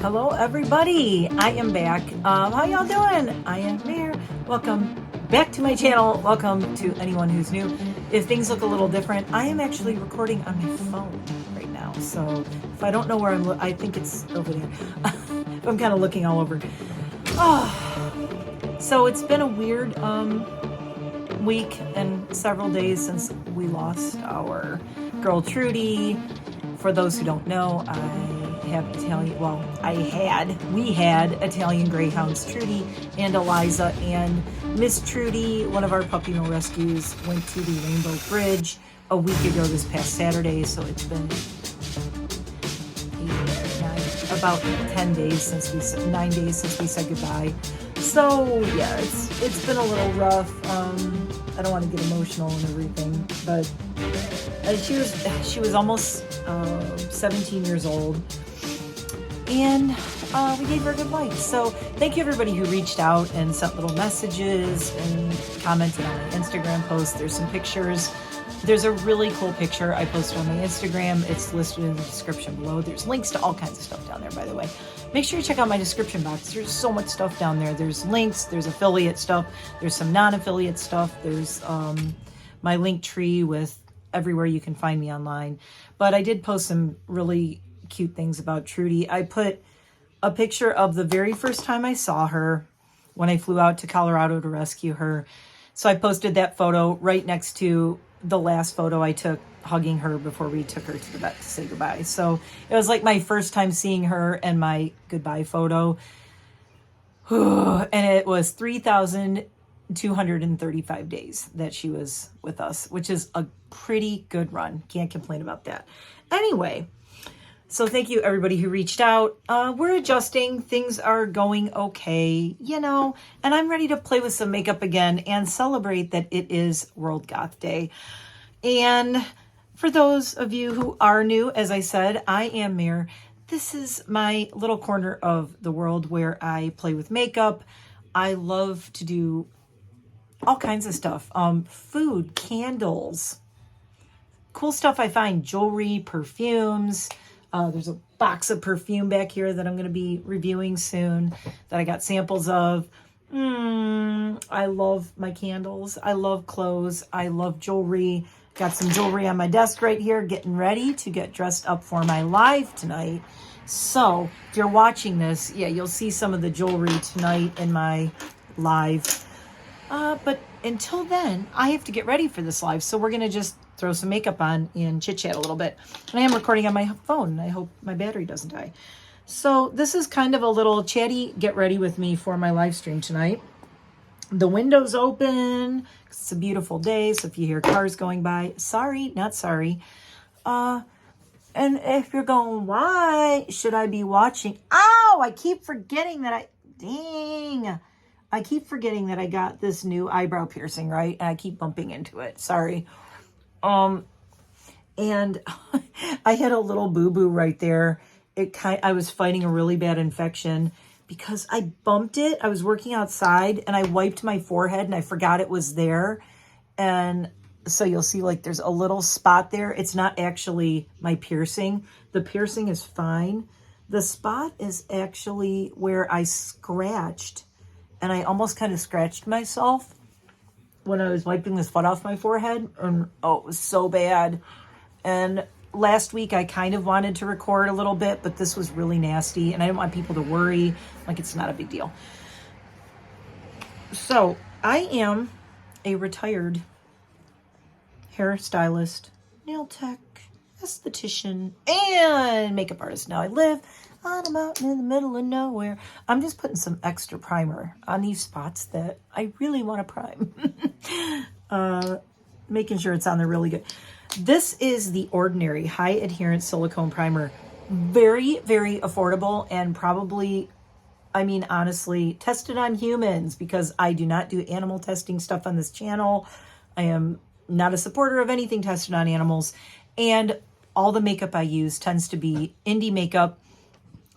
Hello everybody, I am back. How y'all doing? I am Mare. Welcome back to my channel. Welcome to anyone who's new. If things look a little different, I am actually recording on my phone right now. So if I don't know where I think it's over there. I'm kind of looking all over. So it's been a weird week and several days since we lost our girl Trudy. For those who don't know, we had Italian Greyhounds, Trudy and Eliza, and Miss Trudy, one of our puppy mill rescues, went to the Rainbow Bridge a week ago this past Saturday, so it's been about 9 days since we said goodbye. So yeah, it's been a little rough. I don't want to get emotional and everything, but she was almost 17 years old, and we gave her a good life. So thank you everybody who reached out and sent little messages and commented on my Instagram post. There's some pictures. There's a really cool picture I posted on my Instagram. It's listed in the description below. There's links to all kinds of stuff down there, by the way. Make sure you check out my description box. There's so much stuff down there. There's links, there's affiliate stuff, there's some non-affiliate stuff, there's my link tree with everywhere you can find me online. But I did post some really cute things about Trudy. I put a picture of the very first time I saw her when I flew out to Colorado to rescue her. So I posted that photo right next to the last photo I took hugging her before we took her to the vet to say goodbye. So it was like my first time seeing her and my goodbye photo. And it was 3,235 days that she was with us, which is a pretty good run. Can't complain about that. Anyway, so thank you everybody who reached out. We're adjusting. Things are going okay, and I'm ready to play with some makeup again and celebrate that it is World Goth Day. And for those of you who are new, as I said, I am Mare. This is my little corner of the world where I play with makeup. I love to do all kinds of stuff. Food, candles, cool stuff I find, jewelry, perfumes. There's a box of perfume back here that I'm going to be reviewing soon that I got samples of. I love my candles. I love clothes. I love jewelry. Got some jewelry on my desk right here, getting ready to get dressed up for my live tonight. So if you're watching this, yeah, you'll see some of the jewelry tonight in my live. But until then, I have to get ready for this live. So we're going to just throw some makeup on and chit chat a little bit. And I am recording on my phone. I hope my battery doesn't die. So this is kind of a little chatty get ready with me for my live stream tonight. The window's open. It's a beautiful day. So if you hear cars going by, sorry, not sorry. And if you're going, why should I be watching? Ow, I keep forgetting that I keep forgetting that I got this new eyebrow piercing, right? And I keep bumping into it. Sorry. And I had a little boo-boo right there. I was fighting a really bad infection because I bumped it. I was working outside and I wiped my forehead and I forgot it was there. And so you'll see like there's a little spot there. It's not actually my piercing. The piercing is fine. The spot is actually where I scratched. And I almost kind of scratched myself when I was wiping the sweat off my forehead. And oh, it was so bad. And last week I kind of wanted to record a little bit, but this was really nasty. And I didn't want people to worry. Like, it's not a big deal. So I am a retired hairstylist, nail tech, esthetician, and makeup artist. Now I live on a mountain in the middle of nowhere. I'm just putting some extra primer on these spots that I really want to prime. Making sure it's on there really good. This is the Ordinary High Adherence Silicone Primer. Very, very affordable and probably, I mean, honestly, tested on humans because I do not do animal testing stuff on this channel. I am not a supporter of anything tested on animals. And all the makeup I use tends to be indie makeup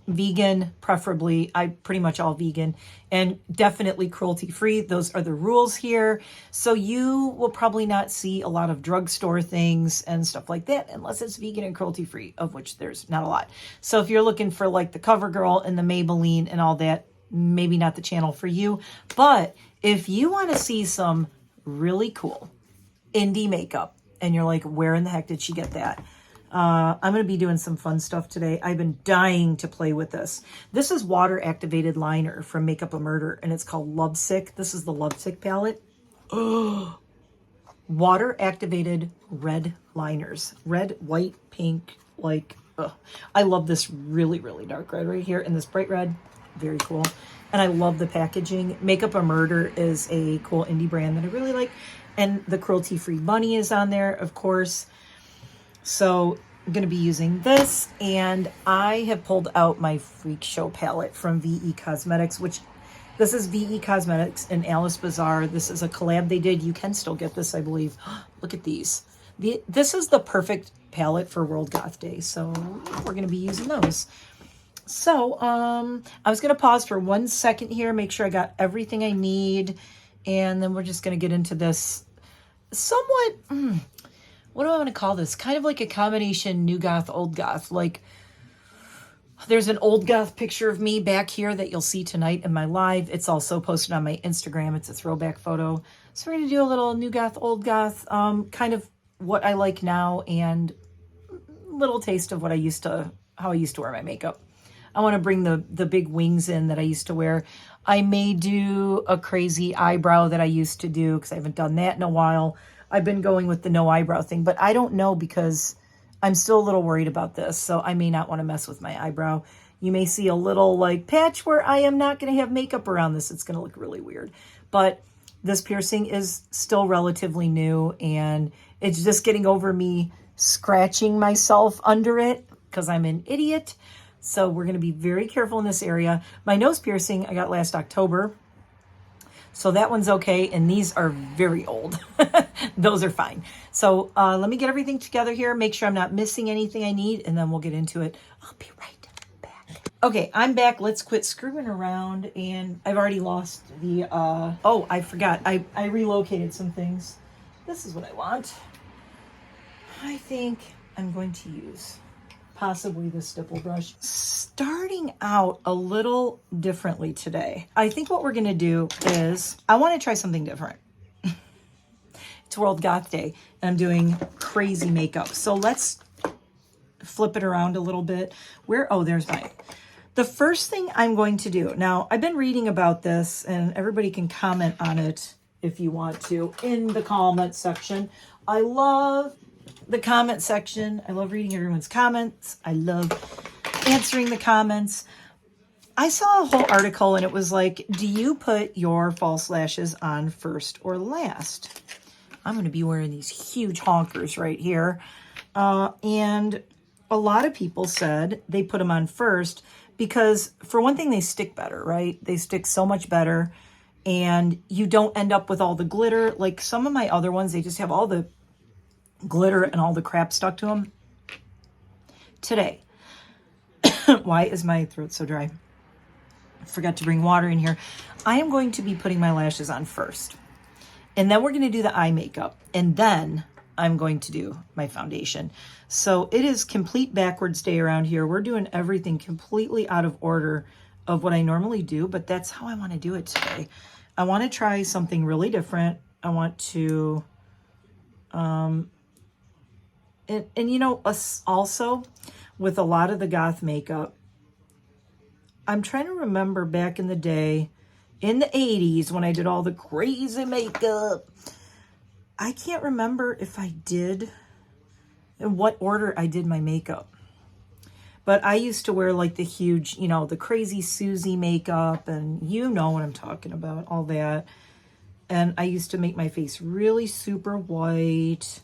vegan, preferably. I pretty much all vegan, and definitely cruelty free. Those are the rules here. So you will probably not see a lot of drugstore things and stuff like that unless it's vegan and cruelty free, of which there's not a lot. So if you're looking for like the CoverGirl and the Maybelline and all that, maybe not the channel for you. But if you want to see some really cool indie makeup and you're like, where in the heck did she get that? I'm going to be doing some fun stuff today. I've been dying to play with this. This is water activated liner from Makeup a Murder, and it's called Lovesick. This is the Lovesick palette. Oh, water activated red liners. Red, white, pink, like, I love this really, really dark red right here, and this bright red. Very cool. And I love the packaging. Makeup a Murder is a cool indie brand that I really like. And the cruelty-free bunny is on there, of course. So I'm going to be using this, and I have pulled out my Freak Show palette from VE Cosmetics, which this is VE Cosmetics and Alice Bazaar. This is a collab they did. You can still get this, I believe. Look at these. This is the perfect palette for World Goth Day, so we're going to be using those. So I was going to pause for 1 second here, make sure I got everything I need, and then we're just going to get into this somewhat... what do I want to call this? Kind of like a combination new goth, old goth. Like, there's an old goth picture of me back here that you'll see tonight in my live. It's also posted on my Instagram. It's a throwback photo. So we're going to do a little new goth, old goth, kind of what I like now, and a little taste of what how I used to wear my makeup. I want to bring the big wings in that I used to wear. I may do a crazy eyebrow that I used to do because I haven't done that in a while. I've been going with the no eyebrow thing, but I don't know because I'm still a little worried about this, so I may not want to mess with my eyebrow. You may see a little like patch where I am not going to have makeup around this. It's going to look really weird. But this piercing is still relatively new, and it's just getting over me scratching myself under it because I'm an idiot. So we're going to be very careful in this area. My nose piercing I got last October. So that one's okay, and these are very old. Those are fine. So let me get everything together here, make sure I'm not missing anything I need, and then we'll get into it. I'll be right back. Okay, I'm back. Let's quit screwing around, and I've already lost the, oh, I forgot. I relocated some things. This is what I want. I think I'm going to use possibly the stipple brush. Starting out a little differently today. I think what we're going to do is I want to try something different. It's World Goth Day, and I'm doing crazy makeup. So let's flip it around a little bit. Oh, there's mine. The first thing I'm going to do, now I've been reading about this, and everybody can comment on it if you want to in the comment section. I love the comment section. I love reading everyone's comments. I love answering the comments. I saw a whole article, and it was like, do you put your false lashes on first or last? I'm going to be wearing these huge honkers right here. And a lot of people said they put them on first because, for one thing, they stick better, right? They stick so much better, and you don't end up with all the glitter. Like some of my other ones, they just have all the glitter and all the crap stuck to them. Today, why is my throat so dry? I forgot to bring water in here. I am going to be putting my lashes on first, and then we're going to do the eye makeup, and then I'm going to do my foundation. So it is complete backwards day around here. We're doing everything completely out of order of what I normally do, but that's how I want to do it today. I want to try something really different. I want to and you know, also with a lot of the goth makeup, I'm trying to remember back in the day, in the 80s, when I did all the crazy makeup, I can't remember if I did, in what order I did my makeup. But I used to wear like the huge, you know, the crazy Susie makeup, and you know what I'm talking about, all that. And I used to make my face really super white,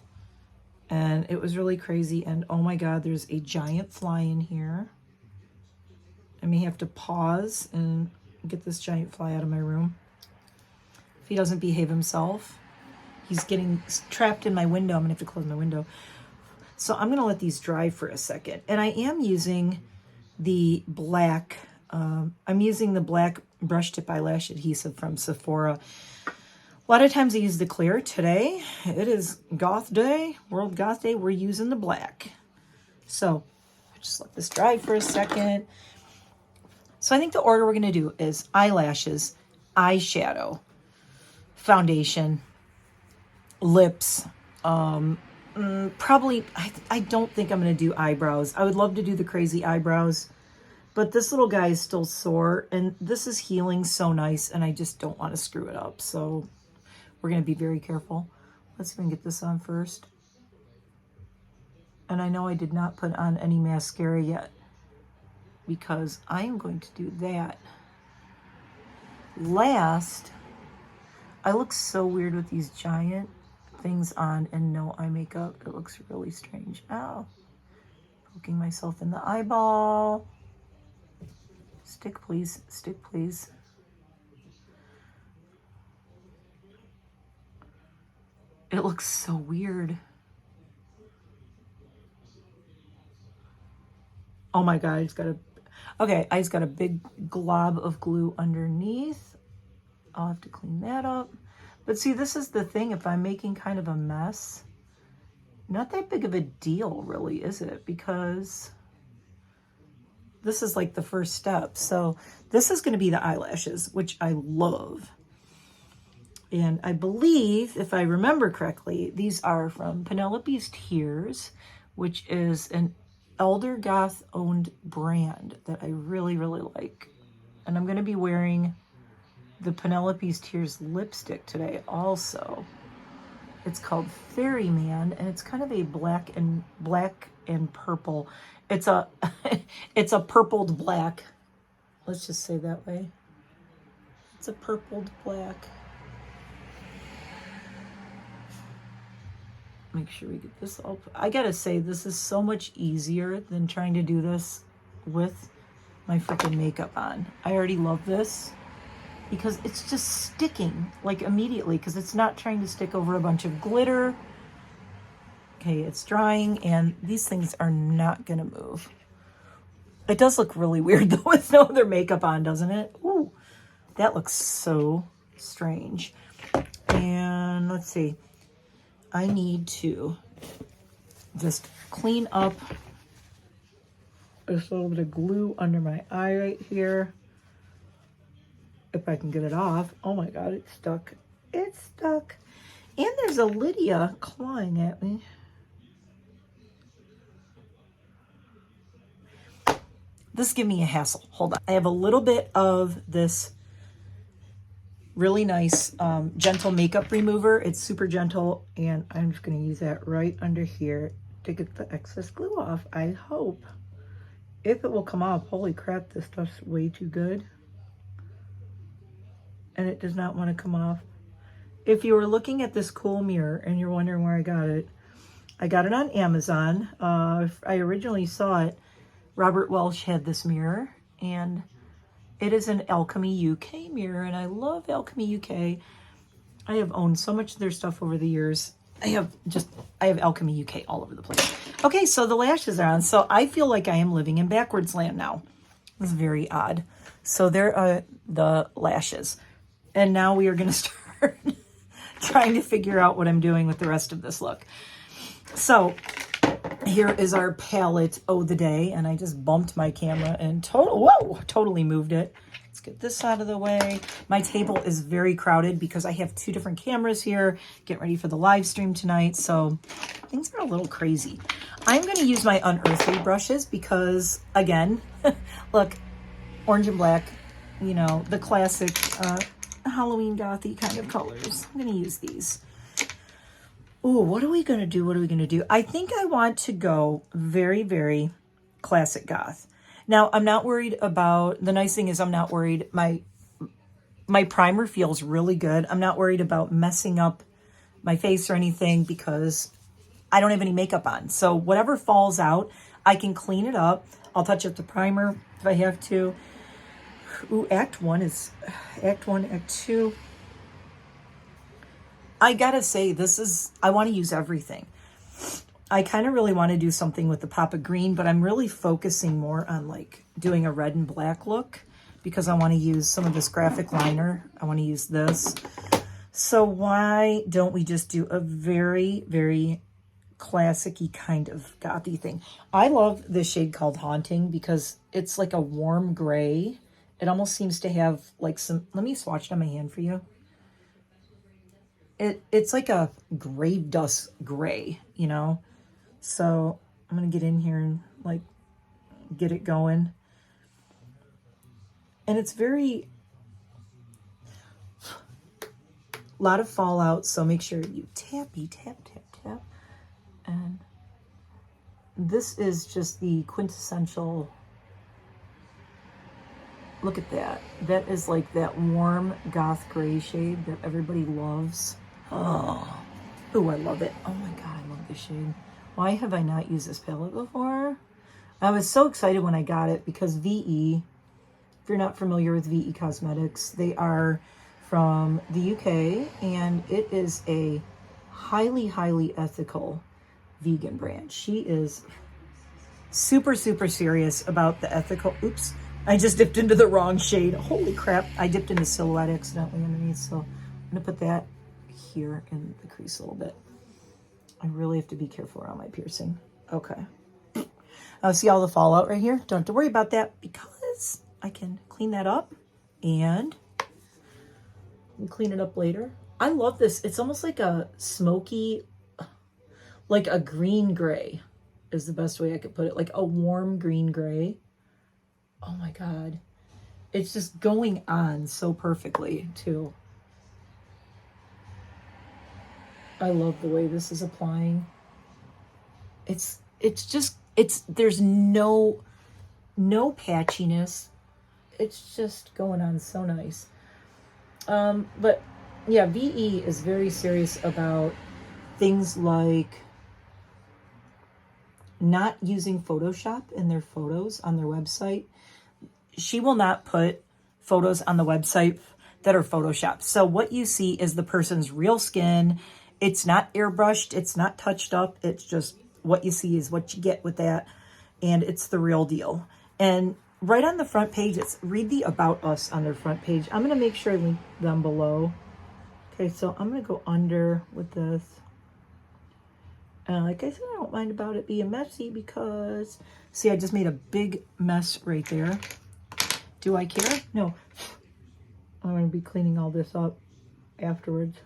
and it was really crazy. And oh my God, there's a giant fly in here. I may have to pause and get this giant fly out of my room. If he doesn't behave himself, he's getting trapped in my window. I'm gonna have to close my window. So I'm gonna let these dry for a second. And I am using the black, I'm using the black brush tip eyelash adhesive from Sephora. A lot of times I use the clear. Today, it is Goth Day, World Goth Day. We're using the black. So, just let this dry for a second. So I think the order we're going to do is eyelashes, eyeshadow, foundation, lips. Probably, I don't think I'm going to do eyebrows. I would love to do the crazy eyebrows, but this little guy is still sore, and this is healing so nice, and I just don't want to screw it up. So we're going to be very careful. Let's even get this on first. And I know I did not put on any mascara yet, because I am going to do that last. I look so weird with these giant things on and no eye makeup. It looks really strange. Ow. Poking myself in the eyeball. Stick, please. Stick, please. It looks so weird. Oh my God, I just got a... Okay, I just got a big glob of glue underneath. I'll have to clean that up. But see, this is the thing. If I'm making kind of a mess, not that big of a deal, really, is it? Because this is like the first step. So this is going to be the eyelashes, which I love. And I believe, if I remember correctly, these are from Penelope's Tears, which is an Elder Goth owned brand that I really, really like. And I'm going to be wearing the Penelope's Tears lipstick today also. It's called Fairyman, and it's kind of a black and purple. It's a it's a purpled black. Let's just say that way. It's a purpled black. Make sure we get this all. I gotta say, this is so much easier than trying to do this with my freaking makeup on. I already love this because it's just sticking like immediately, because it's not trying to stick over a bunch of glitter. Okay, it's drying, and these things are not gonna move. It does look really weird though with no other makeup on, doesn't it? Ooh, that looks so strange. And let's see. I need to just clean up this little bit of glue under my eye right here. If I can get it off. Oh my God, it's stuck. It's stuck. And there's a Lydia clawing at me. This is giving me a hassle. Hold on. I have a little bit of this really nice gentle makeup remover. It's super gentle, and I'm just going to use that right under here to get the excess glue off. I hope. If it will come off. Holy crap, this stuff's way too good. And it does not want to come off. If you were looking at this cool mirror and you're wondering where I got it on Amazon. I originally saw it. Robert Welsh had this mirror, and it is an Alchemy UK mirror, and I love Alchemy UK. I have owned so much of their stuff over the years. I have Alchemy UK all over the place. Okay, so the lashes are on. So I feel like I am living in backwards land now. It's very odd. So there are the lashes. And now we are going to start trying to figure out what I'm doing with the rest of this look. So here is our palette of the day, and I just bumped my camera and totally moved it. Let's get this out of the way. My table is very crowded because I have 2 different cameras here, getting ready for the live stream tonight, so things are a little crazy. I'm going to use my unearthly brushes because, again, look, orange and black, you know, the classic Halloween gothy kind of colors. I'm going to use these. Ooh, what are we going to do? What are we going to do? I think I want to go very, very classic goth. Now, I'm not worried about, the nice thing is I'm not worried. My primer feels really good. I'm not worried about messing up my face or anything because I don't have any makeup on. So whatever falls out, I can clean it up. I'll touch up the primer if I have to. Ooh, Act 1, Act 2. I gotta say, I want to use everything. I kind of really want to do something with the pop of green, but I'm really focusing more on like doing a red and black look because I want to use some of this graphic liner. I want to use this. So why don't we just do a very, very classic-y kind of gothy thing? I love this shade called Haunting because it's like a warm gray. It almost seems to have like some, let me swatch it on my hand for you. It's like a grave dust gray, you know? So I'm going to get in here and like get it going. And it's very, a lot of fallout. So make sure you tappy, tap, tap, tap. And this is just the quintessential, look at that. That is like that warm goth gray shade that everybody loves. Oh, I love it. Oh my God, I love this shade. Why have I not used this palette before? I was so excited when I got it because VE, if you're not familiar with VE Cosmetics, they are from the UK and it is a highly, highly ethical vegan brand. She is super, super serious about the ethical. Oops, I just dipped into the wrong shade. Holy crap, I dipped into Silhouette accidentally underneath, so I'm gonna put that here in the crease a little bit. I really have to be careful around my piercing. Okay. See all the fallout right here? Don't have to worry about that because I can clean that up and clean it up later. I love this. It's almost like a smoky, like a green gray is the best way I could put it. Like a warm green gray. Oh my God. It's just going on so perfectly too. I love the way this is applying. There's no patchiness. It's just going on so nice. But yeah, VE is very serious about things like not using Photoshop in their photos on their website. She will not put photos on the website that are Photoshopped. So what you see is the person's real skin. It's not airbrushed. It's not touched up. It's just what you see is what you get with that. And it's the real deal. And right on the front page, it's read the About Us on their front page. I'm going to make sure I link them below. Okay, so I'm going to go under with this. Like I said, I don't mind about it being messy because, see, I just made a big mess right there. Do I care? No. I'm going to be cleaning all this up afterwards.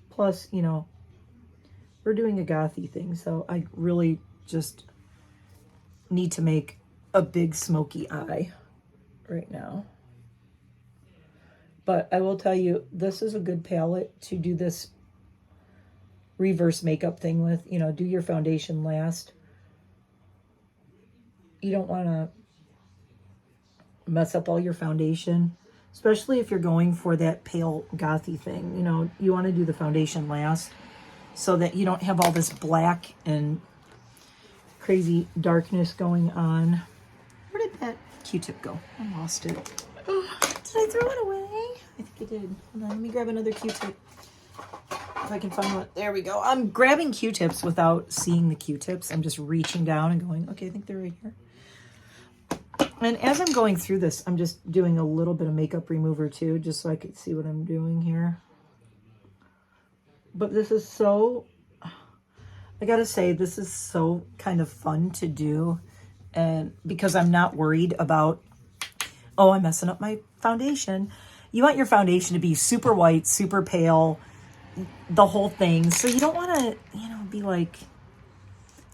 Plus, you know, we're doing a gothy thing, so I really just need to make a big smoky eye right now. But I will tell you, this is a good palette to do this reverse makeup thing with. You know, do your foundation last. You don't want to mess up all your foundation, especially if you're going for that pale gothy thing. You know, you want to do the foundation last so that you don't have all this black and crazy darkness going on. Where did that Q-tip go? I lost it. Oh, did I throw it away? I think I did. Hold on, let me grab another Q-tip. If I can find one. There we go. I'm grabbing Q-tips without seeing the Q-tips. I'm just reaching down and going, okay, I think they're right here. And as I'm going through this, I'm just doing a little bit of makeup remover too, just so I could see what I'm doing here. But this is so, I gotta say, this is so kind of fun to do. And because I'm not worried about, oh, I'm messing up my foundation. You want your foundation to be super white, super pale, the whole thing. So you don't want to, you know, be like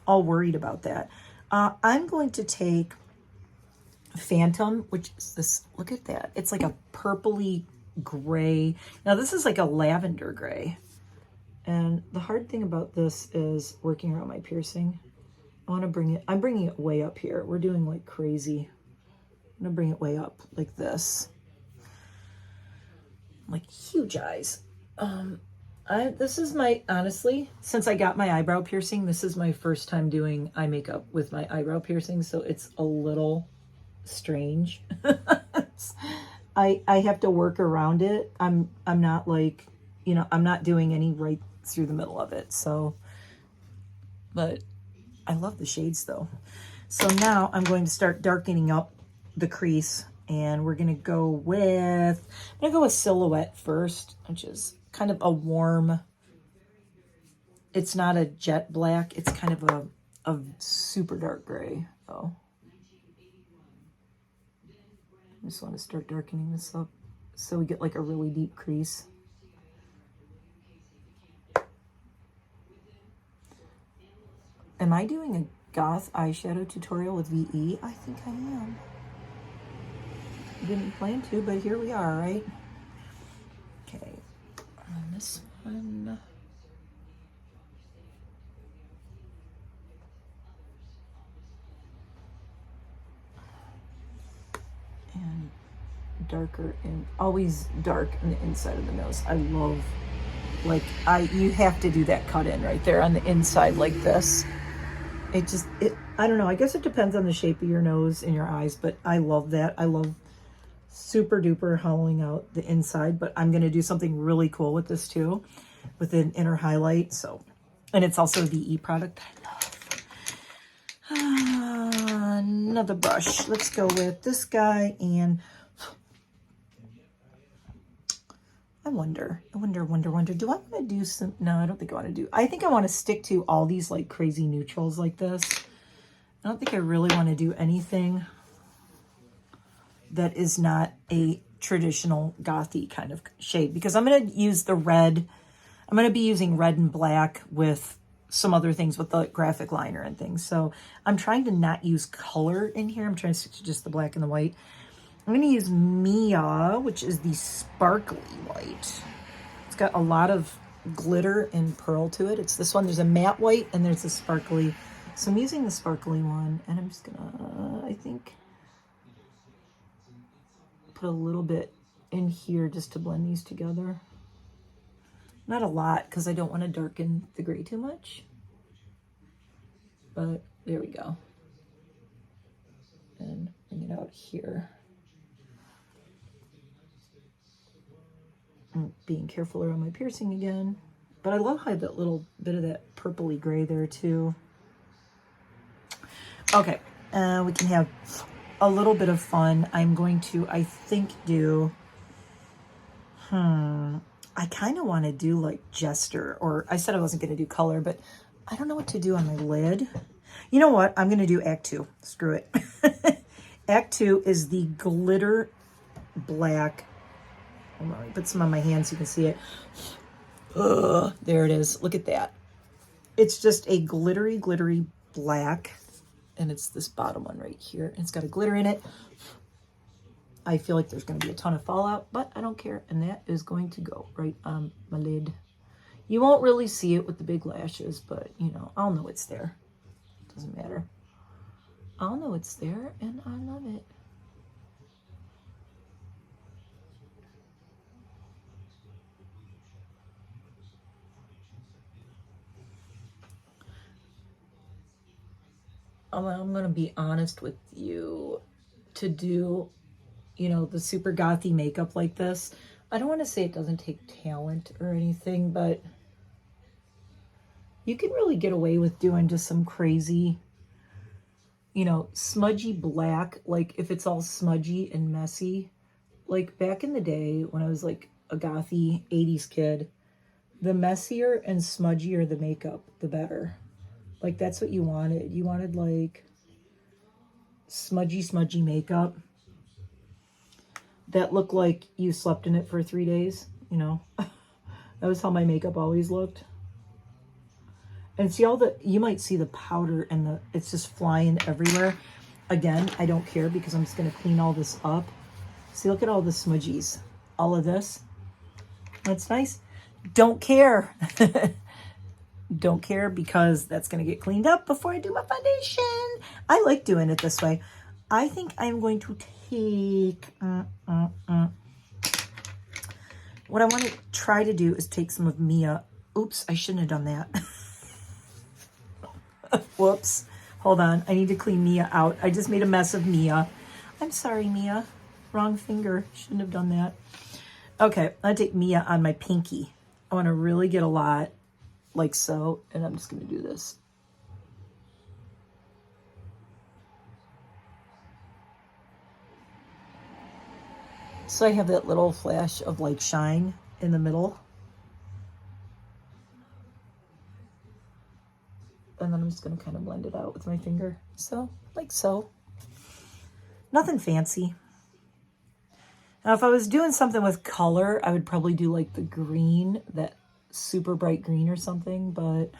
all worried about that. I'm going to take Phantom, which is this, look at that. It's like a purpley gray. Now this is like a lavender gray. And the hard thing about this is working around my piercing. I want to bring it, I'm bringing it way up here. We're doing like crazy. I'm going to bring it way up like this. Like huge eyes. This is my, honestly, since I got my eyebrow piercing, this is my first time doing eye makeup with my eyebrow piercing. So it's a little strange. I have to work around it. I'm not like, you know, I'm not doing any right through the middle of it. So But I love the shades though. So now I'm going to start darkening up the crease, and we're going to go with, I'm going to go with Silhouette first, which is kind of a warm, it's not a jet black, it's kind of a super dark gray though. I just want to start darkening this up so we get like a really deep crease. Am I doing a goth eyeshadow tutorial with VE? I think I am. I didn't plan to, but here we are, right? Okay, on this one. And darker, and always dark on the inside of the nose. I love, like, you have to do that cut in right there on the inside like this. I don't know, I guess it depends on the shape of your nose and your eyes, but I love that. I love super duper hollowing out the inside, but I'm going to do something really cool with this too, with an inner highlight. So, and it's also a VE product I love. Another brush. Let's go with this guy, and I wonder, do I want to do some, no, I don't think I want to do, I think I want to stick to all these like crazy neutrals like this. I don't think I really want to do anything that is not a traditional gothy kind of shade, because I'm going to use the red. I'm going to be using red and black with some other things with the graphic liner and things. So I'm trying to not use color in here. I'm trying to stick to just the black and the white. I'm going to use Mia, which is the sparkly white. It's got a lot of glitter and pearl to it. It's this one. There's a matte white and there's a sparkly. So I'm using the sparkly one, and I'm just going to, I think, put a little bit in here just to blend these together. Not a lot, because I don't want to darken the gray too much. But there we go. And bring it out here. I'm being careful around my piercing again. But I love how I have that little bit of that purpley gray there too. Okay, we can have a little bit of fun. I'm going to, I think, do, I kind of want to do like Jester, or I said I wasn't going to do color, but I don't know what to do on my lid. You know what? I'm going to do Act 2. Screw it. Act 2 is the glitter black. Hold on, let me put some on my hand so you can see it. Ugh, there it is. Look at that. It's just a glittery, glittery black. And it's this bottom one right here. And it's got a glitter in it. I feel like there's going to be a ton of fallout, but I don't care. And that is going to go right on my lid. You won't really see it with the big lashes, but, you know, I'll know it's there. Doesn't matter. I'll know it's there, and I love it. I'm going to be honest with you. To do, you know, the super gothy makeup like this, I don't want to say it doesn't take talent or anything, but you can really get away with doing just some crazy, you know, smudgy black. Like if it's all smudgy and messy, like back in the day when I was like a gothy 80s kid, the messier and smudgier the makeup, the better. Like that's what you wanted. You wanted like smudgy makeup that looked like you slept in it for 3 days, you know. That was how my makeup always looked. And see all the, you might see the powder and the, it's just flying everywhere. Again, I don't care because I'm just going to clean all this up. See, look at all the smudgies. All of this. That's nice. Don't care. Don't care because that's going to get cleaned up before I do my foundation. I like doing it this way. I think I'm going to take... What I want to try to do is take some of Mia. Oops, I shouldn't have done that. Whoops. Hold on. I need to clean Mia out. I just made a mess of Mia. I'm sorry, Mia. Wrong finger. Shouldn't have done that. Okay, I'm going to take Mia on my pinky. I want to really get a lot, like so, and I'm just going to do this. So I have that little flash of like shine in the middle. And then I'm just going to kind of blend it out with my finger. So, like so. Nothing fancy. Now, if I was doing something with color, I would probably do like the green, that super bright green or something. But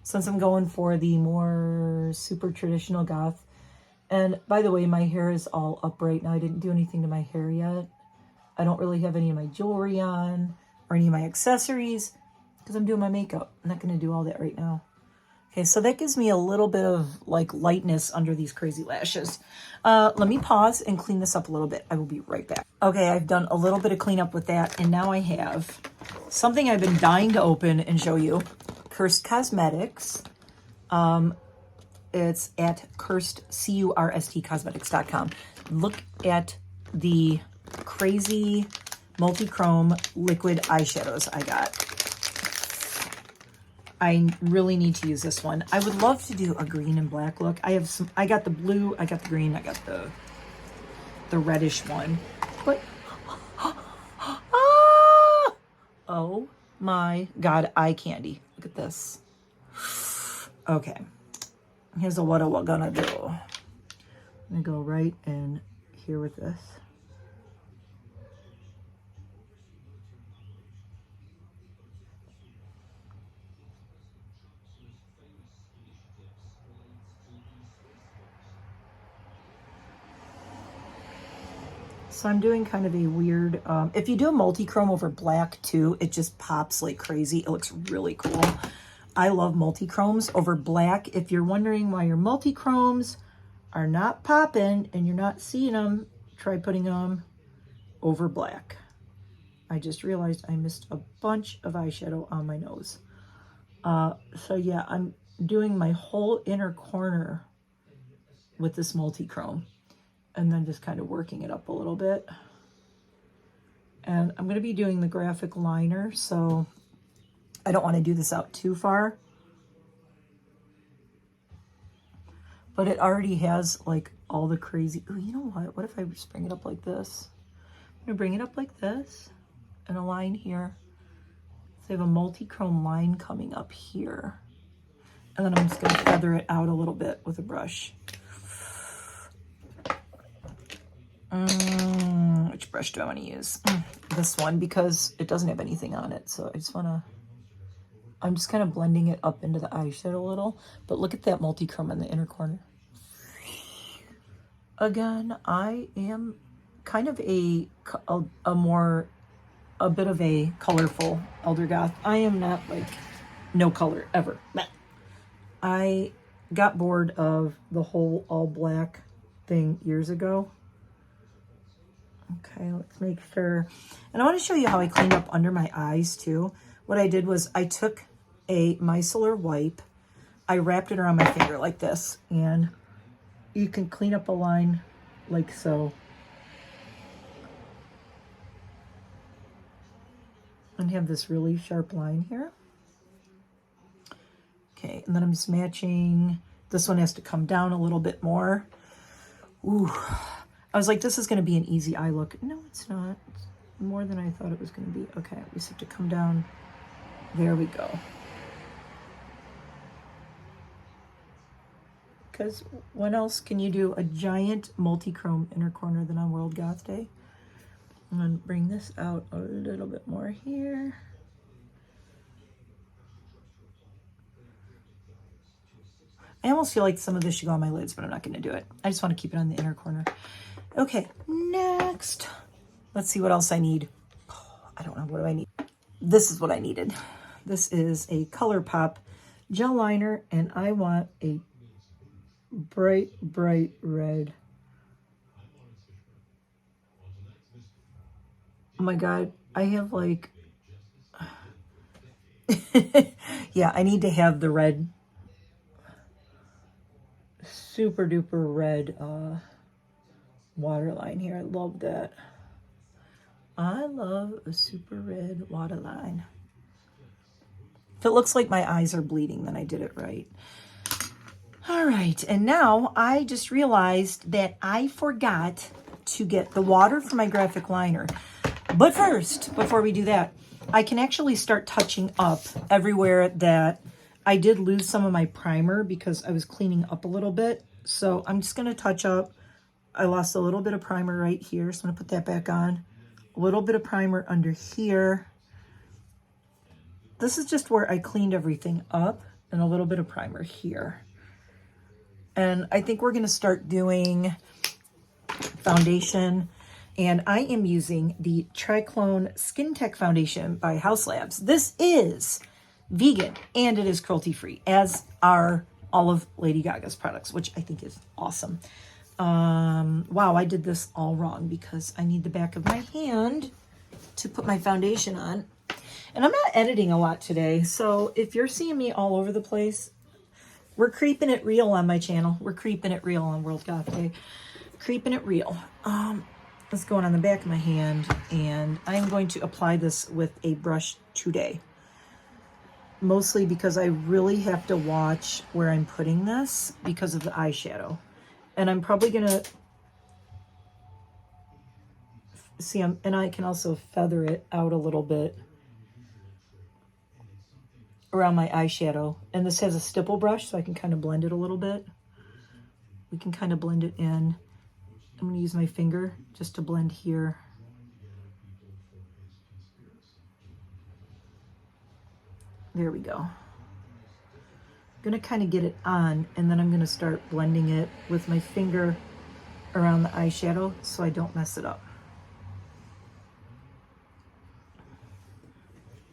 since I'm going for the more super traditional goth, and by the way, my hair is all up right now. I didn't do anything to my hair yet. I don't really have any of my jewelry on or any of my accessories because I'm doing my makeup. I'm not going to do all that right now. Okay, so that gives me a little bit of like lightness under these crazy lashes. Let me pause and clean this up a little bit. I will be right back. Okay, I've done a little bit of cleanup with that, and now I have something I've been dying to open and show you. Curst Cosmetics. It's at Curst, C-U-R-S-T cosmetics.com. Look at the crazy multi-chrome liquid eyeshadows I got. I really need to use this one. I would love to do a green and black look. I got the blue, I got the green, I got the reddish one. But oh my God, eye candy. Look at this. Okay. Here's what we're gonna do. I'm gonna go right in here with this. So I'm doing kind of a weird, if you do a multi-chrome over black too, it just pops like crazy. It looks really cool. I love multi-chromes over black. If you're wondering why your multi-chromes are not popping and you're not seeing them, try putting them over black. I just realized I missed a bunch of eyeshadow on my nose. So yeah, I'm doing my whole inner corner with this multi-chrome. And then just kind of working it up a little bit. And I'm going to be doing the graphic liner, so I don't want to do this out too far. But it already has like all the crazy, oh, you know what? What if I just bring it up like this? I'm going to bring it up like this and a line here. So I have a multi-chrome line coming up here. And then I'm just going to feather it out a little bit with a brush. Which brush do I want to use? This one, because it doesn't have anything on it. So I just want to, I'm just kind of blending it up into the eyeshadow a little. But look at that multi-chrome in the inner corner. Again, I am kind of a bit of a colorful elder goth. I am not like no color ever. I got bored of the whole all black thing years ago. Okay, let's make sure. And I want to show you how I cleaned up under my eyes too. What I did was I took a micellar wipe, I wrapped it around my finger like this, and you can clean up a line like so. And have this really sharp line here. Okay, and then I'm just matching. This one has to come down a little bit more. Ooh. I was like, this is going to be an easy eye look. No, it's not. It's more than I thought it was going to be. Okay, we just have to come down. There we go. Because when else can you do a giant multi-chrome inner corner than on World Goth Day? I'm going to bring this out a little bit more here. I almost feel like some of this should go on my lids, but I'm not going to do it. I just want to keep it on the inner corner. Okay, next. Let's see what else I need. Oh, I don't know. What do I need? This is what I needed. This is a ColourPop gel liner, and I want a bright, bright red. Oh my God. I have like... yeah, I need to have the red... super duper red waterline here. I love that. I love a super red waterline. If it looks like my eyes are bleeding, then I did it right. All right, and now I just realized that I forgot to get the water for my graphic liner. But first, before we do that, I can actually start touching up everywhere that I did lose some of my primer because I was cleaning up a little bit. So I'm just going to touch up. I lost a little bit of primer right here, so I'm going to put that back on. A little bit of primer under here. This is just where I cleaned everything up, and a little bit of primer here. And I think we're going to start doing foundation, and I am using the Triclone Skin Tech Foundation by House Labs. This is vegan and it is cruelty free, as are all of Lady Gaga's products, which I think is awesome. Wow, I did this all wrong because I need the back of my hand to put my foundation on. And I'm not editing a lot today, so if you're seeing me all over the place, we're creeping it real on my channel. We're creeping it real on World Goth Day. Creeping it real. It's going on the back of my hand, and I'm going to apply this with a brush today. Mostly because I really have to watch where I'm putting this because of the eyeshadow. And I'm probably going to see, and I can also feather it out a little bit around my eyeshadow. And this has a stipple brush, so I can kind of blend it a little bit. We can kind of blend it in. I'm going to use my finger just to blend here. There we go. I'm going to kind of get it on, and then I'm going to start blending it with my finger around the eyeshadow so I don't mess it up.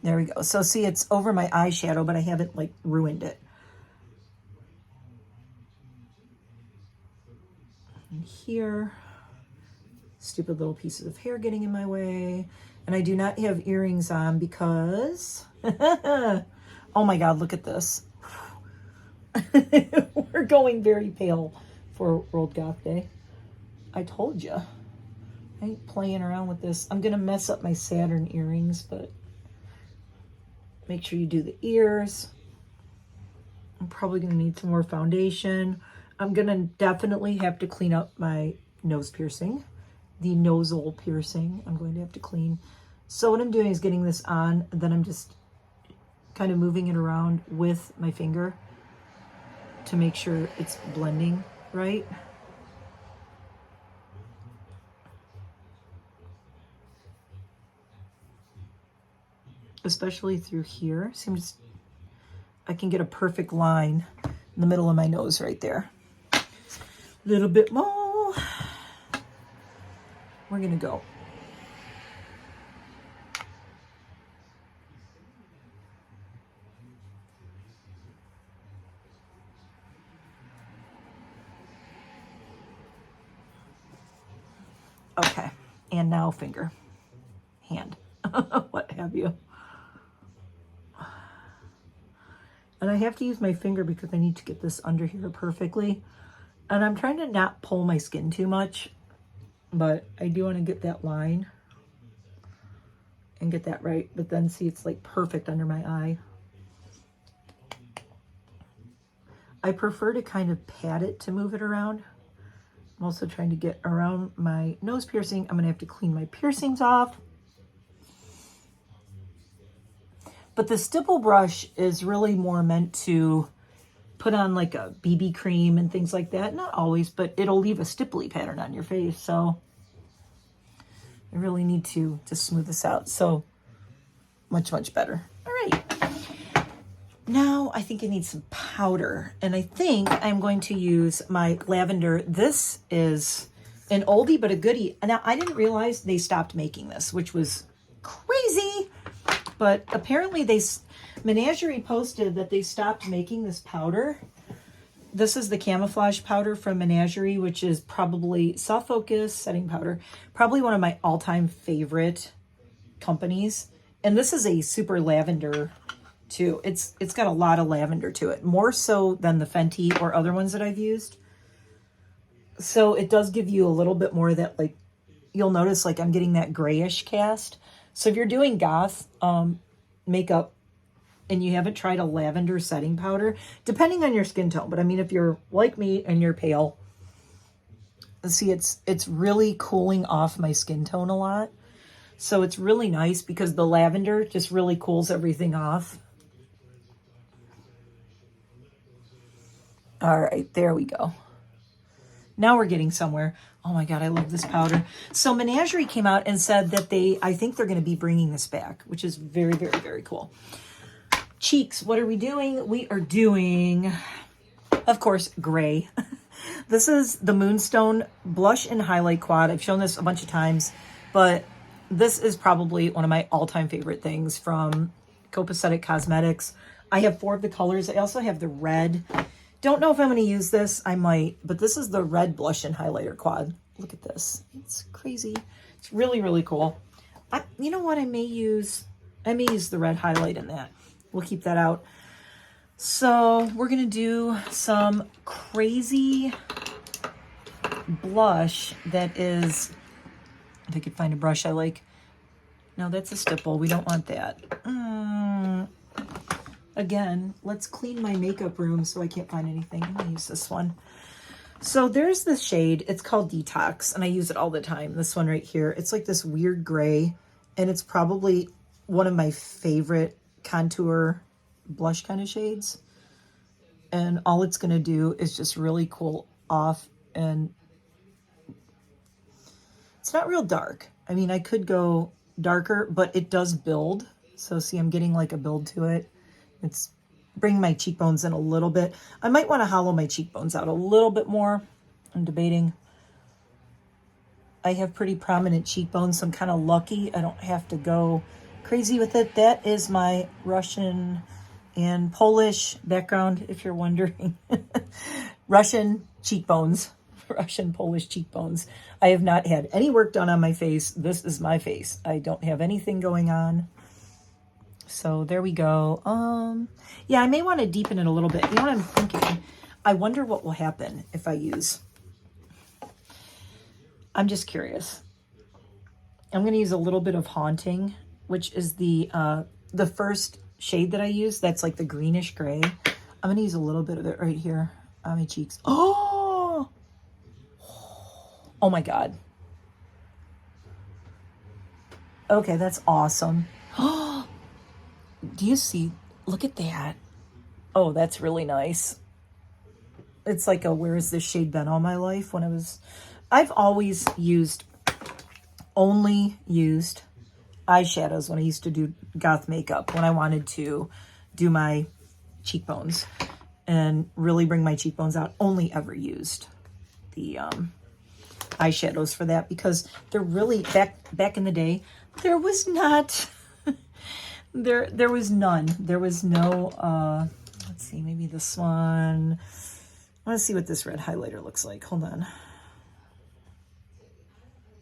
There we go. So see, it's over my eyeshadow, but I haven't like ruined it. And here, stupid little pieces of hair getting in my way. And I do not have earrings on because, oh my God, look at this. We're going very pale for World Goth Day. I told you. I ain't playing around with this. I'm going to mess up my Saturn earrings, but make sure you do the ears. I'm probably going to need some more foundation. I'm going to definitely have to clean up my nose piercing. The nosal piercing I'm going to have to clean. So what I'm doing is getting this on, and then I'm just kind of moving it around with my finger to make sure it's blending right. Especially through here. Seems I can get a perfect line in the middle of my nose right there. A little bit more. We're gonna go. Okay, and now finger, hand, what have you. And I have to use my finger because I need to get this under here perfectly. And I'm trying to not pull my skin too much, but I do want to get that line and get that right. But then see, it's like perfect under my eye. I prefer to kind of pat it to move it around. I'm also trying to get around my nose piercing. I'm going to have to clean my piercings off. But the stipple brush is really more meant to put on like a BB cream and things like that. Not always, but it'll leave a stipply pattern on your face. So I really need to smooth this out. So much, much better. All right. Now I think I need some powder, and I think I'm going to use my lavender. This is an oldie but a goodie. Now I didn't realize they stopped making this, which was crazy, but apparently Menagerie posted that they stopped making this powder. This is the camouflage powder from Menagerie, which is probably Soft Focus setting powder, probably one of my all-time favorite companies. And this is a super lavender too. It's got a lot of lavender to it, more so than the Fenty or other ones that I've used. So it does give you a little bit more of that, like, you'll notice like I'm getting that grayish cast. So if you're doing goth makeup and you haven't tried a lavender setting powder, depending on your skin tone, but I mean, if you're like me and you're pale, See, it's really cooling off my skin tone a lot. So it's really nice because the lavender just really cools everything off. All right, there we go. Now we're getting somewhere. Oh my God, I love this powder. So Menagerie came out and said that I think they're going to be bringing this back, which is very, very, very cool. Cheeks, what are we doing? We are doing, of course, gray. This is the Moonstone Blush and Highlight Quad. I've shown this a bunch of times, but this is probably one of my all-time favorite things from Curst Cosmetics. I have 4 of the colors. I also have the red. Don't know if I'm going to use this. I might, but this is the red blush and highlighter quad. Look at this. It's crazy. It's really, really cool. You know what? I may use the red highlight in that. We'll keep that out. So we're going to do some crazy blush that is, if I could find a brush I like. No, that's a stipple. We don't want that. Again, let's clean my makeup room so I can't find anything. I'm gonna use this one. So there's this shade. It's called Detox, and I use it all the time. This one right here. It's like this weird gray, and it's probably one of my favorite contour blush kind of shades. And all it's gonna do is just really cool off, and it's not real dark. I mean, I could go darker, but it does build. So see, I'm getting like a build to it. It's bringing my cheekbones in a little bit. I might want to hollow my cheekbones out a little bit more. I'm debating. I have pretty prominent cheekbones, so I'm kind of lucky. I don't have to go crazy with it. That is my Russian and Polish background, if you're wondering. Russian cheekbones. Russian Polish cheekbones. I have not had any work done on my face. This is my face. I don't have anything going on. So there we go. Yeah, I may want to deepen it a little bit. You know what I'm thinking? I wonder what will happen if I use. I'm just curious. I'm going to use a little bit of Haunting, which is the first shade that I use. That's like the greenish gray. I'm going to use a little bit of it right here on my cheeks. Oh my God. Okay, that's awesome. Do you see? Look at that. Oh, that's really nice. It's like a, where has this shade been all my life? I've always only used eyeshadows when I used to do goth makeup, when I wanted to do my cheekbones and really bring my cheekbones out. Only ever used the eyeshadows for that, because they're really, back in the day, there was not... There was none. There was no, let's see, maybe this one. I want to see what this red highlighter looks like. Hold on.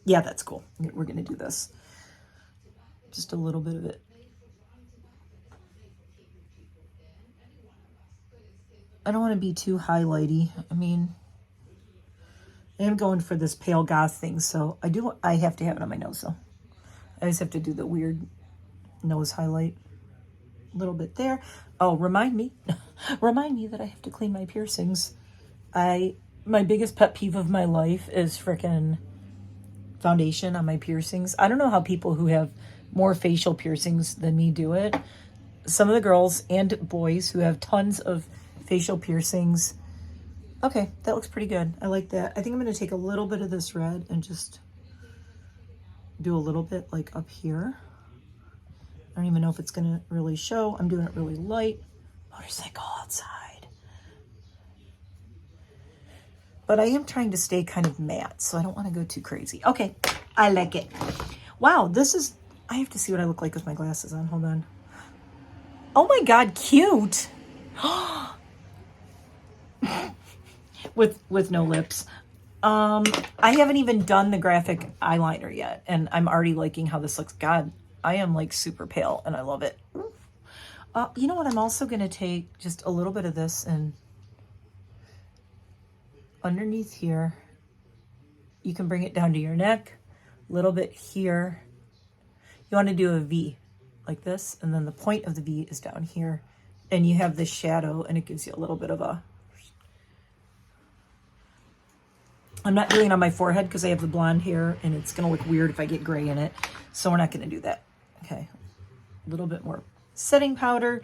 Yeah, that's cool. We're going to do this. Just a little bit of it. I don't want to be too highlighty. I mean, I am going for this pale goth thing, so I have to have it on my nose, though. I just have to do the weird nose highlight a little bit there. Oh, remind me that I have to clean my piercings. My biggest pet peeve of my life is frickin' foundation on my piercings. I don't know how people who have more facial piercings than me do it. Some of the girls and boys who have tons of facial piercings. Okay, that looks pretty good. I like that. I think I'm going to take a little bit of this red and just do a little bit like up here. I don't even know if it's going to really show. I'm doing it really light. Motorcycle outside. But I am trying to stay kind of matte, so I don't want to go too crazy. Okay, I like it. Wow, I have to see what I look like with my glasses on. Hold on. Oh my God, cute. with no lips. I haven't even done the graphic eyeliner yet, and I'm already liking how this looks. God, I am like super pale and I love it. You know what? I'm also going to take just a little bit of this and underneath here. You can bring it down to your neck, a little bit here. You want to do a V like this, and then the point of the V is down here, and you have this shadow, and it gives you a little bit of a I'm not doing it on my forehead because I have the blonde hair and it's going to look weird if I get gray in it. So we're not going to do that. Okay. A little bit more setting powder.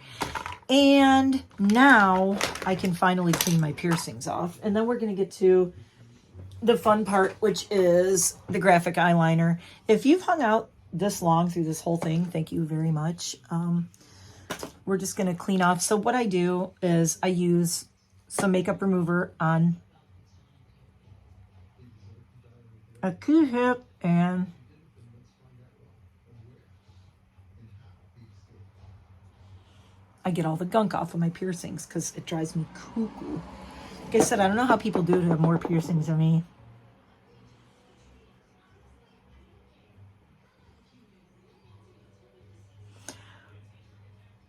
And now I can finally clean my piercings off. And then we're going to get to the fun part, which is the graphic eyeliner. If you've hung out this long through this whole thing, thank you very much. We're just going to clean off. So what I do is I use some makeup remover on a Q-tip and I get all the gunk off of my piercings because it drives me cuckoo. Like I said, I don't know how people do to have more piercings than me.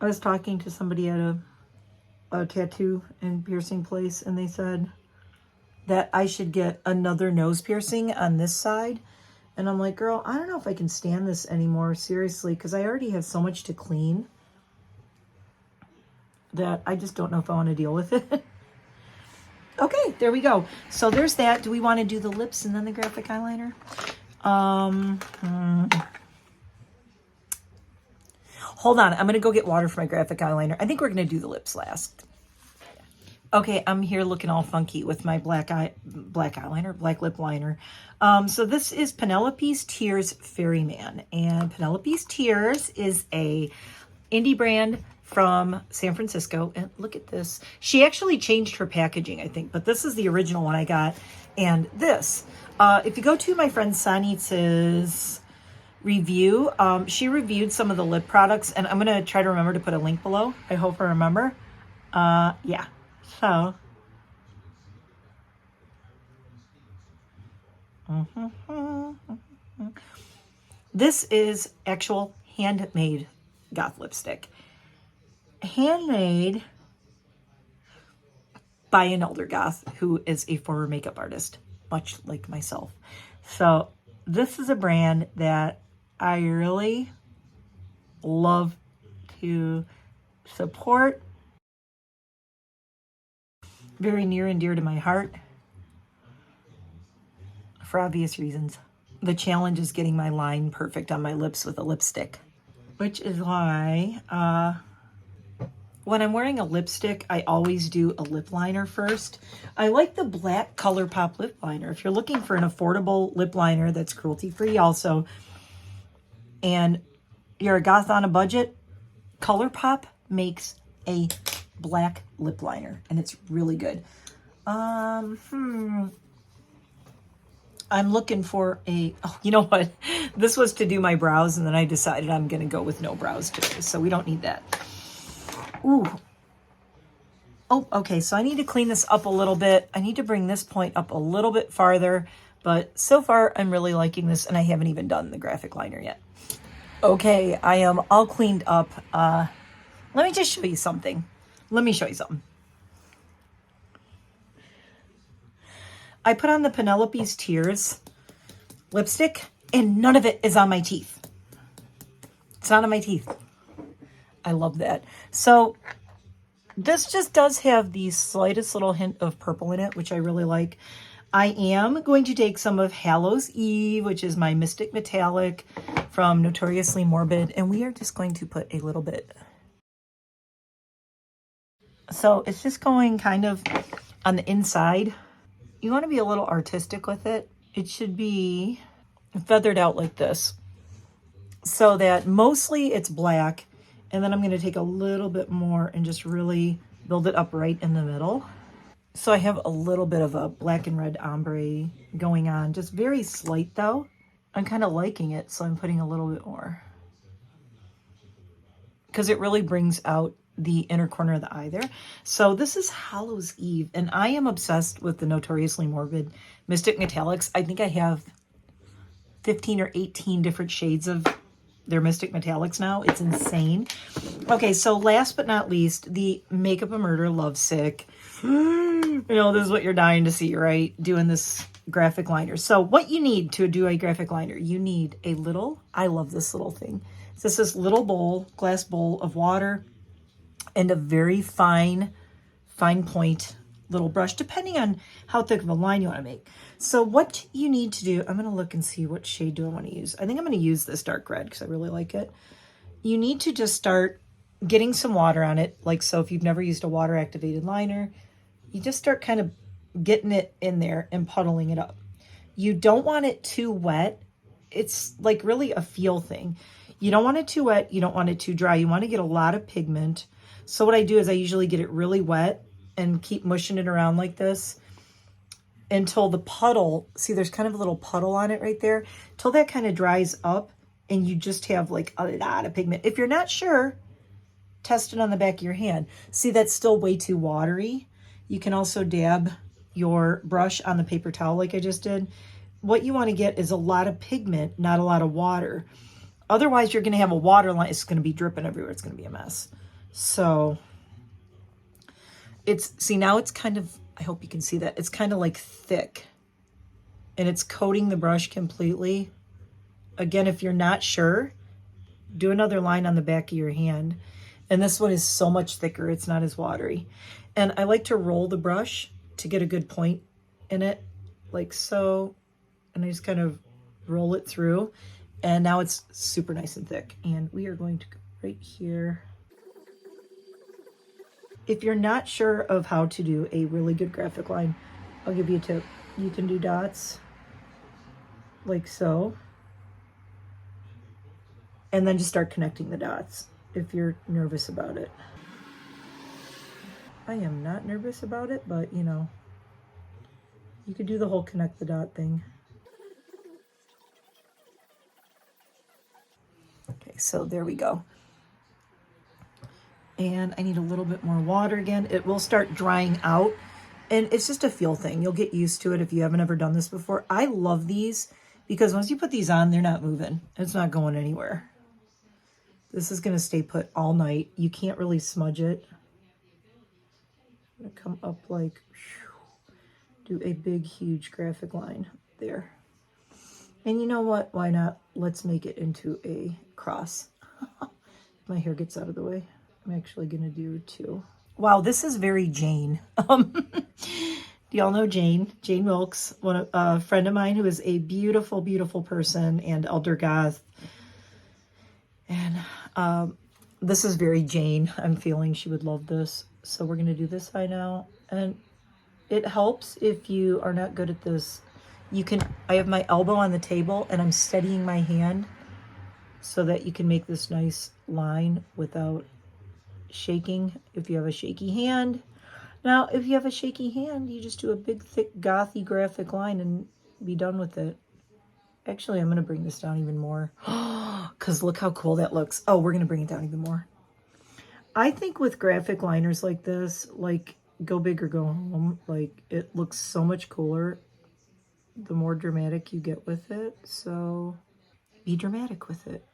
I was talking to somebody at a tattoo and piercing place, and they said that I should get another nose piercing on this side. And I'm like, girl, I don't know if I can stand this anymore, seriously, because I already have so much to clean that I just don't know if I want to deal with it. Okay, there we go. So there's that. Do we want to do the lips and then the graphic eyeliner? Hold on. I'm going to go get water for my graphic eyeliner. I think we're going to do the lips last. Okay, I'm here looking all funky with my black lip liner. So this is Penelope's Tears Fairyman. And Penelope's Tears is a indie brand from San Francisco. And look at this. She actually changed her packaging, I think. But this is the original one I got. And this. If you go to my friend Sanitz's review, she reviewed some of the lip products. And I'm going to try to remember to put a link below. I hope I remember. Yeah. So, this is actual handmade goth lipstick. Handmade by an elder goth who is a former makeup artist, much like myself. So, this is a brand that I really love to support. Very near and dear to my heart for obvious reasons. The challenge is getting my line perfect on my lips with a lipstick, which is why when I'm wearing a lipstick, I always do a lip liner first. I like the black ColourPop lip liner. If you're looking for an affordable lip liner that's cruelty-free also, and you're a goth on a budget, ColourPop makes a black lip liner and it's really good. I'm looking for you know what, this was to do my brows and then I decided I'm gonna go with no brows today, so we don't need that. Ooh. Oh, okay, so I need to clean this up a little bit. I need to bring this point up a little bit farther, but so far I'm really liking this and I haven't even done the graphic liner yet. Okay, I am all cleaned up. Let me just show you something. Let me show you something. I put on the Penelope's Tears lipstick and none of it is on my teeth. It's not on my teeth. I love that. So this just does have the slightest little hint of purple in it, which I really like. I am going to take some of Hallows Eve, which is my Mystic Metallic from Notoriously Morbid, and we are just going to put a little bit. So it's just going kind of on the inside. You want to be a little artistic with it. It should be feathered out like this so that mostly it's black. And then I'm going to take a little bit more and just really build it up right in the middle. So I have a little bit of a black and red ombre going on. Just very slight though. I'm kind of liking it, so I'm putting a little bit more. Because it really brings out the inner corner of the eye there. So this is Hallows Eve, and I am obsessed with the Notoriously Morbid Mystic Metallics. I think I have 15 or 18 different shades of their Mystic Metallics now. It's insane. Okay, so last but not least, the Makeup of Murder Lovesick. You know, this is what you're dying to see, right? Doing this graphic liner. So what you need to do a graphic liner, you need a little, I love this little thing. So this is little bowl, glass bowl of water, and a very fine point little brush, depending on how thick of a line you want to make. So what you need to do, I'm going to look and see what shade do I want to use. I think I'm going to use this dark red because I really like it. You need to just start getting some water on it. Like, so if you've never used a water activated liner, you just start kind of getting it in there and puddling it up. You don't want it too wet. It's like really a feel thing. You don't want it too wet. You don't want it too dry. You want to get a lot of pigment. So what I do is I usually get it really wet and keep mushing it around like this until the puddle, see there's kind of a little puddle on it right there, till that kind of dries up and you just have like a lot of pigment. If you're not sure, test it on the back of your hand. See, that's still way too watery. You can also dab your brush on the paper towel like I just did. What you want to get is a lot of pigment, not a lot of water. Otherwise, you're going to have a water line. It's going to be dripping everywhere. It's going to be a mess. So see, now it's kind of, I hope you can see that. It's kind of like thick and it's coating the brush completely. Again, if you're not sure, do another line on the back of your hand. And this one is so much thicker. It's not as watery. And I like to roll the brush to get a good point in it, like so. And I just kind of roll it through. And now it's super nice and thick. And we are going to go right here. If you're not sure of how to do a really good graphic line, I'll give you a tip. You can do dots like so. And then just start connecting the dots if you're nervous about it. I am not nervous about it, but you know, you could do the whole connect the dot thing. Okay, so there we go. And I need a little bit more water again. It will start drying out and it's just a feel thing. You'll get used to it if you haven't ever done this before. I love these because once you put these on, they're not moving. It's not going anywhere. This is going to stay put all night. You can't really smudge it. I'm going to come up like, do a big, huge graphic line there. And you know what? Why not? Let's make it into a cross. My hair gets out of the way. I'm actually going to do two. Wow, this is very Jane. Do y'all know Jane? Jane Wilkes, a friend of mine who is a beautiful, beautiful person and elder goth. And this is very Jane. I'm feeling she would love this. So we're going to do this eye now. And it helps if you are not good at this. I have my elbow on the table and I'm steadying my hand so that you can make this nice line without shaking if you have a shaky hand. Now, if you have a shaky hand, you just do a big, thick, gothy graphic line and be done with it. Actually, I'm going to bring this down even more because look how cool that looks. Oh, we're going to bring it down even more. I think with graphic liners like this, like go big or go home, like it looks so much cooler the more dramatic you get with it. So be dramatic with it.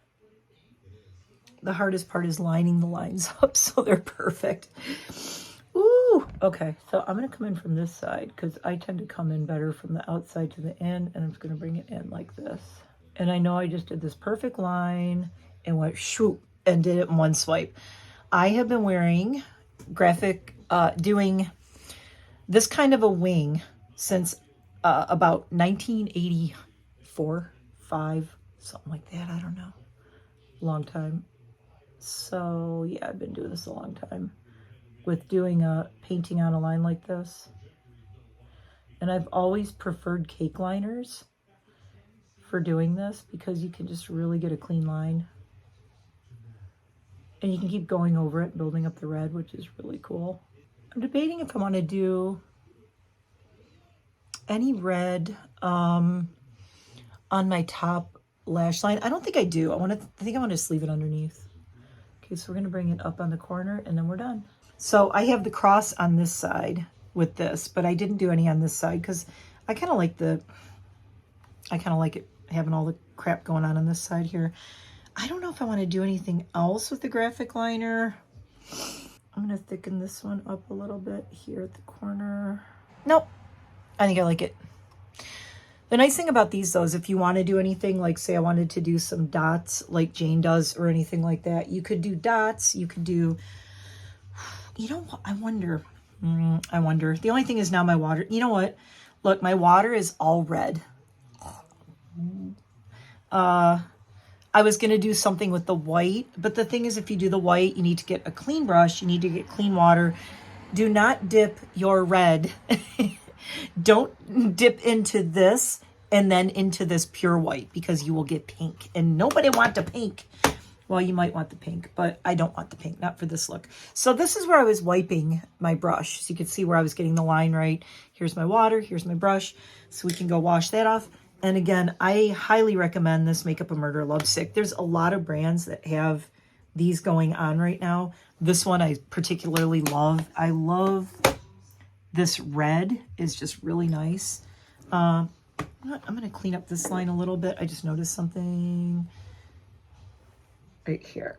The hardest part is lining the lines up so they're perfect. Ooh, okay. So I'm going to come in from this side because I tend to come in better from the outside to the end, and I'm just going to bring it in like this. And I know I just did this perfect line and went shoop and did it in one swipe. I have been wearing doing this kind of a wing since about 1984, 5, something like that. I don't know. Long time. So yeah, I've been doing this a long time with doing a painting on a line like this. And I've always preferred cake liners for doing this because you can just really get a clean line. And you can keep going over it, building up the red, which is really cool. I'm debating if I want to do any red on my top lash line. I don't think I do. I think I want to just leave it underneath. Okay, so we're going to bring it up on the corner and then we're done. So I have the cross on this side with this, but I didn't do any on this side because I kind of like it having all the crap going on this side here. I don't know if I want to do anything else with the graphic liner. I'm going to thicken this one up a little bit here at the corner. Nope. I think I like it. The nice thing about these, though, is if you want to do anything, like say I wanted to do some dots like Jane does or anything like that, you could do dots. You could do, you know, I wonder, I wonder. The only thing is now my water, you know what? Look, my water is all red. I was going to do something with the white, but the thing is, if you do the white, you need to get a clean brush. You need to get clean water. Do not dip your red. Don't dip into this and then into this pure white, because you will get pink, and nobody want the pink. Well, you might want the pink, but I don't want the pink, not for this look. So this is where I was wiping my brush. So you can see where I was getting the line right. Here's my water, here's my brush. So we can go wash that off. And again, I highly recommend this Makeup a Murder Lovesick. There's a lot of brands that have these going on right now. This one I particularly love. I love this red, is just really nice. I'm going to clean up this line a little bit. I just noticed something right here.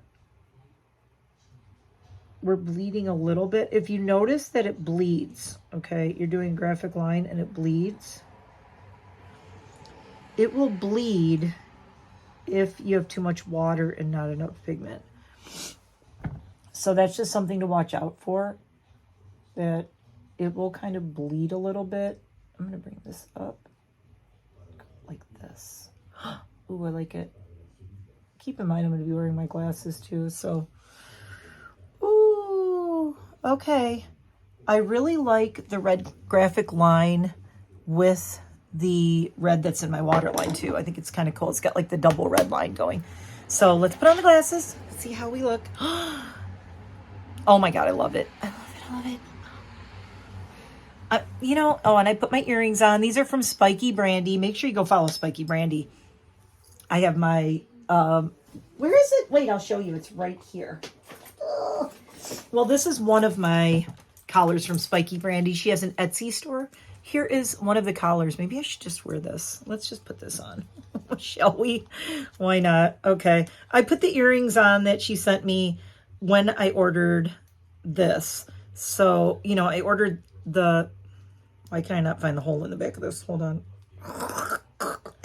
We're bleeding a little bit. If you notice that it bleeds, okay, you're doing a graphic line and it bleeds. It will bleed if you have too much water and not enough pigment. So that's just something to watch out for, that it will kind of bleed a little bit. I'm going to bring this up like this. Ooh, I like it. Keep in mind, I'm going to be wearing my glasses too, so. Ooh, okay. I really like the red graphic line with the red that's in my water line too. I think it's kind of cool. It's got like the double red line going. So let's put on the glasses. Let's see how we look. Oh my God, I love it. I love it, I love it. You know, oh, and I put my earrings on. These are from Spiky Brandy. Make sure you go follow Spiky Brandy. I have my, where is it? Wait, I'll show you. It's right here. Ugh. Well, this is one of my collars from Spiky Brandy. She has an Etsy store. Here is one of the collars. Maybe I should just wear this. Let's just put this on. Shall we? Why not? Okay. I put the earrings on that she sent me when I ordered this. So, you know, I ordered the, why can I not find the hole in the back of this? Hold on.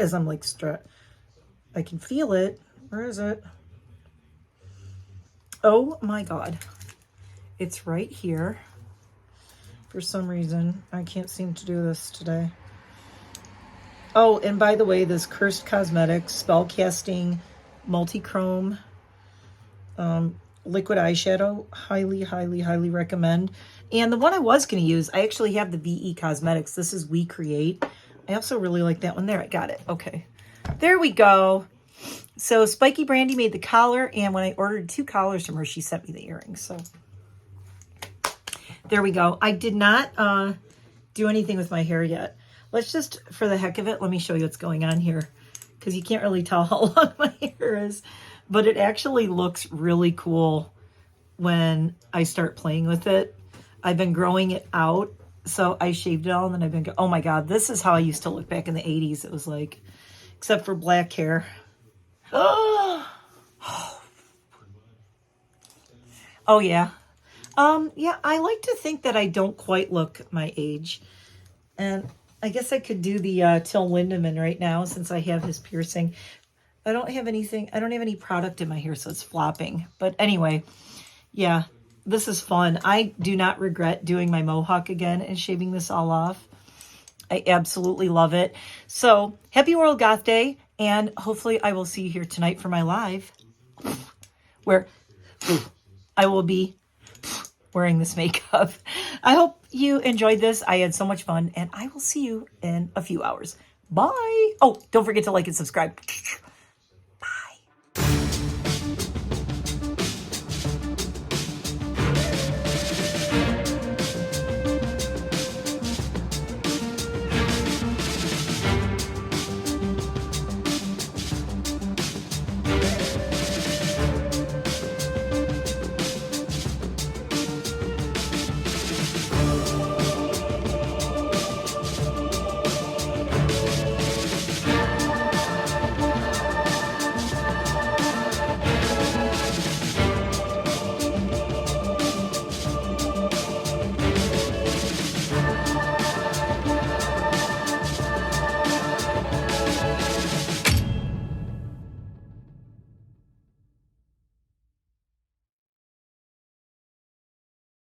As I'm like, I can feel it. Where is it? Oh my God. It's right here. For some reason, I can't seem to do this today. Oh, and by the way, this Curst Cosmetics Spellcasting Multi-Chrome liquid eyeshadow, highly, highly, highly recommend. And the one I was going to use, I actually have the VE Cosmetics. This is We Create. I also really like that one. There, I got it. Okay. There we go. So Spiky Brandy made the collar, and when I ordered 2 collars from her, she sent me the earrings. So there we go. I did not do anything with my hair yet. Let's just, for the heck of it, let me show you what's going on here, because you can't really tell how long my hair is, but it actually looks really cool when I start playing with it. I've been growing it out, so I shaved it all, and then I've been, oh my God, this is how I used to look back in the 80s. It was like, except for black hair. Oh yeah. Yeah, I like to think that I don't quite look my age. And I guess I could do the Till Lindemann right now, since I have his piercing. I don't have anything, I don't have any product in my hair, so it's flopping. But anyway, yeah, this is fun. I do not regret doing my mohawk again and shaving this all off. I absolutely love it. So, happy World Goth Day, and hopefully I will see you here tonight for my live, where I will be wearing this makeup. I hope you enjoyed this. I had so much fun, and I will see you in a few hours. Bye. Oh, don't forget to like and subscribe.